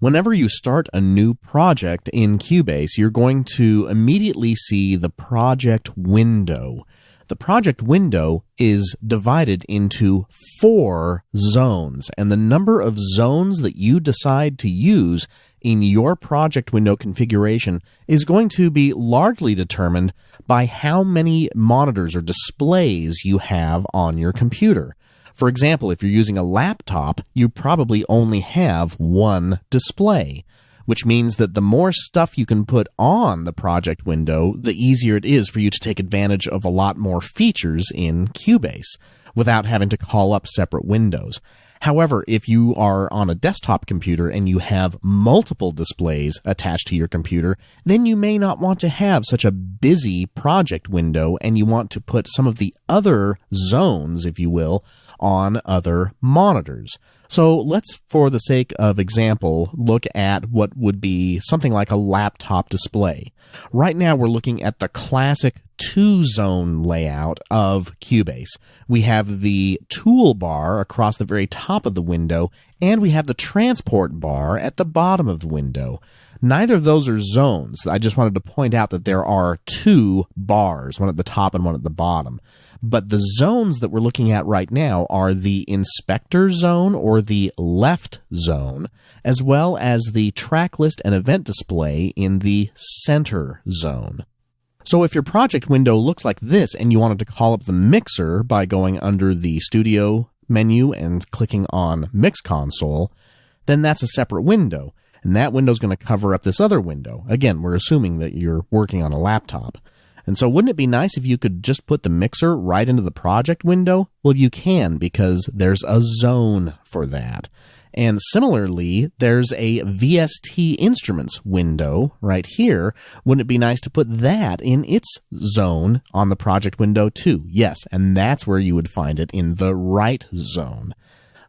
Whenever you start a new project in Cubase, you're going to immediately see the project window. The project window is divided into 4 zones, and the number of zones that you decide to use in your project window configuration is going to be largely determined by how many monitors or displays you have on your computer. For example, if you're using a laptop, you probably only have 1 display, which means that the more stuff you can put on the project window, the easier it is for you to take advantage of a lot more features in Cubase without having to call up separate windows. However, if you are on a desktop computer and you have multiple displays attached to your computer, then you may not want to have such a busy project window, and you want to put some of the other zones, if you will, on other monitors. So let's, for the sake of example, look at what would be something like a laptop display. Right now we're looking at the classic 2-zone layout of Cubase. We have the toolbar across the very top of the window, and we have the transport bar at the bottom of the window. Neither of those are zones. I just wanted to point out that there are 2 bars, one at the top and one at the bottom. But the zones that we're looking at right now are the inspector zone or the left zone, as well as the track list and event display in the center zone. So if your project window looks like this and you wanted to call up the mixer by going under the Studio menu and clicking on Mix Console, then that's a separate window. And that window is going to cover up this other window. Again, we're assuming that you're working on a laptop. And so wouldn't it be nice if you could just put the mixer right into the project window? Well, you can, because there's a zone for that. And similarly, there's a VST Instruments window right here. Wouldn't it be nice to put that in its zone on the project window too? Yes, and that's where you would find it, in the right zone.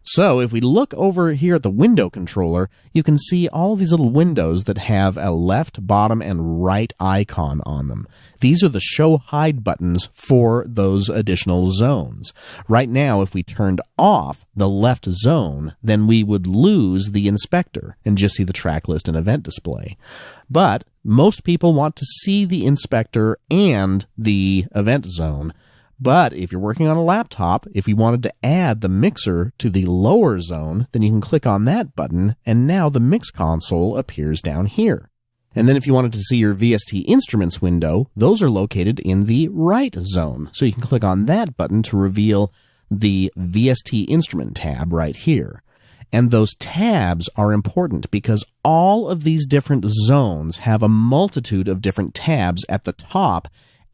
So if we look over here at the window controller, you can see all these little windows that have a left, bottom, and right icon on them. These are the show hide buttons for those additional zones. Right now, if we turned off the left zone, then we would lose the inspector and just see the track list and event display. But most people want to see the inspector and the event zone. But if you're working on a laptop, if you wanted to add the mixer to the lower zone, then you can click on that button, and now the Mix Console appears down here. And then if you wanted to see your VST Instruments window, those are located in the right zone. So you can click on that button to reveal the VST Instrument tab right here. And those tabs are important because all of these different zones have a multitude of different tabs at the top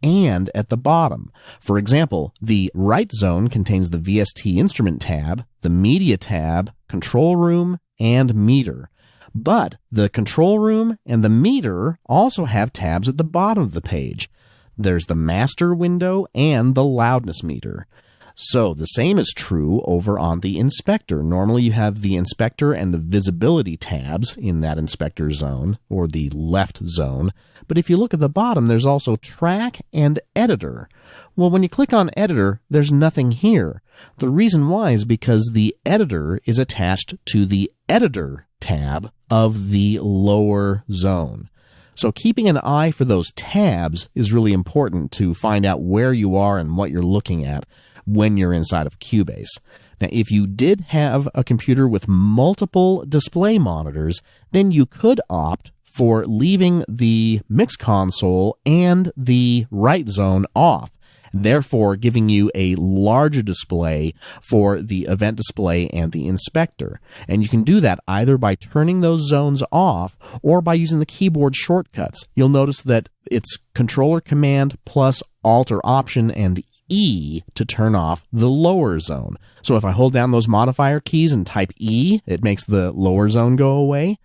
and at the bottom. For example, the right zone contains the VST Instrument tab, the Media tab, Control Room, and Meter. But the Control Room and the Meter also have tabs at the bottom of the page. There's the Master window and the Loudness meter. So the same is true over on the Inspector. Normally you have the Inspector and the Visibility tabs in that Inspector zone, or the left zone. But if you look at the bottom, there's also Track and Editor. Well, when you click on Editor, there's nothing here. The reason why is because the Editor is attached to the Editor tab of the lower zone. So keeping an eye for those tabs is really important to find out where you are and what you're looking at when you're inside of Cubase. Now, if you did have a computer with multiple display monitors, then you could opt for leaving the Mix Console and the right zone off, therefore giving you a larger display for the event display and the inspector. And you can do that either by turning those zones off or by using the keyboard shortcuts. You'll notice that it's Controller Command plus Alt or Option and E to turn off the lower zone. So if I hold down those modifier keys and type E, it makes the lower zone go away.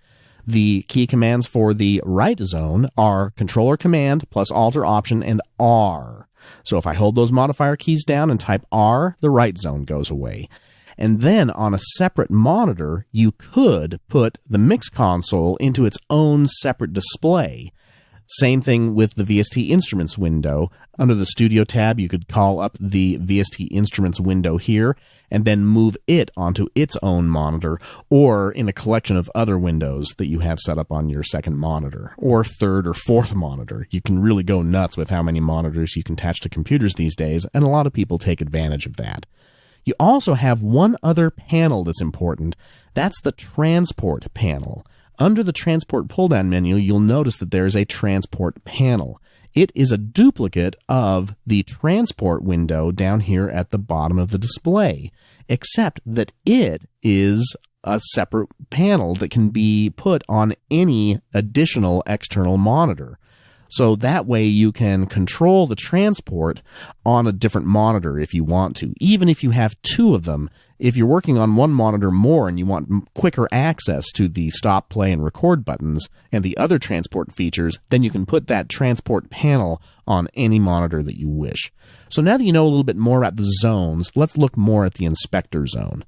The key commands for the right zone are Controller Command plus Alt or Option and R. So if I hold those modifier keys down and type R, the right zone goes away. And then on a separate monitor, you could put the Mix Console into its own separate display. Same thing with the VST Instruments window. Under the Studio tab, you could call up the VST Instruments window here and then move it onto its own monitor or in a collection of other windows that you have set up on your second monitor or third or fourth monitor. You can really go nuts with how many monitors you can attach to computers these days, and a lot of people take advantage of that. You also have one other panel that's important. That's the Transport panel. Under the Transport pull-down menu, you'll notice that there is a Transport panel. It is a duplicate of the Transport window down here at the bottom of the display, except that it is a separate panel that can be put on any additional external monitor. So that way you can control the Transport on a different monitor if you want to, even if you have two of them. If you're working on one monitor more and you want quicker access to the stop, play, and record buttons and the other Transport features, then you can put that Transport panel on any monitor that you wish. So now that you know a little bit more about the zones, let's look more at the Inspector zone.